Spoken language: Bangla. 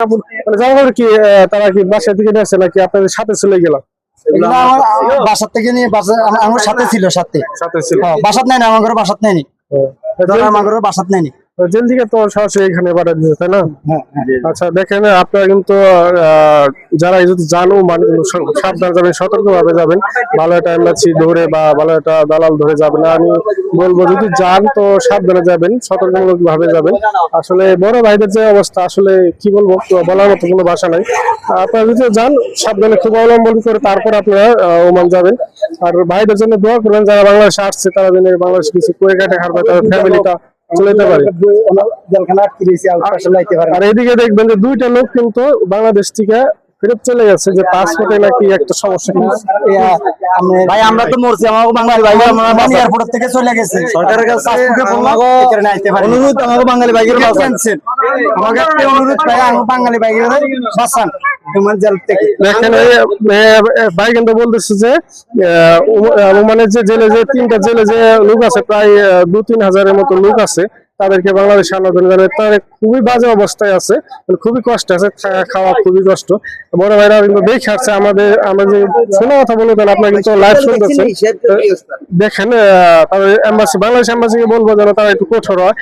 মানে জামাকাপড় কি তারা কি বাসা থেকে নিয়ে আসছে নাকি আপনাদের সাথে চলে গেলাম? এগুলো আমার বাসার থেকে নিয়ে আমার সাথে ছিল, সাথে সাথে ছিল। বাসাত নাই না, আমার ঘরে বাসাত নেয়নি, আমার ঘরে বাসাত নেয়নি। জেল থেকে তো সরাসরি এখানে পাঠিয়ে দিচ্ছে, তাই না? হ্যাঁ, আচ্ছা দেখেন, আপনারা কিন্তু যারা যদি জানো মানে সাবধান যাবেন, সতর্ক ভাবে যাবেন। ভালো একটা এম্বাসি ধরে বা ভালো একটা দালাল ধরে যাবেন না। আমি বলবো যদি যান তো সাবধানে যাবেন, সতর্কমূলক ভাবে যাবেন। আসলে বড় ভাইদের যে অবস্থা, আসলে কি বলবো, বলার মতো কোনো ভাষা নাই। আপনারা যদি যান সাবধানে খুব অবলম্বন করে তারপর আপনারা ওমান যাবেন। আর ভাইদের জন্য দোয়া করবেন, যারা বাংলাদেশে আসছে তারা যেন বাংলাদেশ কিছু করে কাটে খাবে, তাদের ফ্যামিলিটা চলে যেতে পারে। আর এদিকে দেখবেন যে দুইটা লোক কিন্তু বাংলাদেশ থেকে ফেরত চলে গেছে, যে পাসপোর্টে নাকি একটা সমস্যা। ভাই আমরা তো মরছি, আমাকে বাঙালি ভাই এয়ারপোর্ট থেকে চলে গেছে, সরকারের কাছে অনুরোধ, আমাকে বাঙালি ভাইয়ের ক্যান্সেল, আমাকে একটা অনুরোধ ভাই, আমাকে বাঙালি ভাইয়ের বাঁচান তোমার জেল থেকে। দেখেন ভাই কিন্তু বলতেছে যে ওমানের যে জেলে, যে তিনটা জেলে যে লোক আছে, প্রায় 2-3 হাজারের মতো লোক আছে, তাদেরকে বাংলাদেশে আনার জন্য তারা খুবই বাজে অবস্থায় আছে, খুবই কষ্ট আছে, থাকা খাওয়া খুবই কষ্ট। বড় ভাইরা কিন্তু দেখে আসছে আমাদের, আমরা যে শোনা কথা বলতেন, আপনারা কিন্তু লাইভ শুনতেছেন। দেখেন তাদের এম্বাসি, বাংলাদেশ এম্বাসিকে বলবো যেন তারা একটু কঠোর হয়।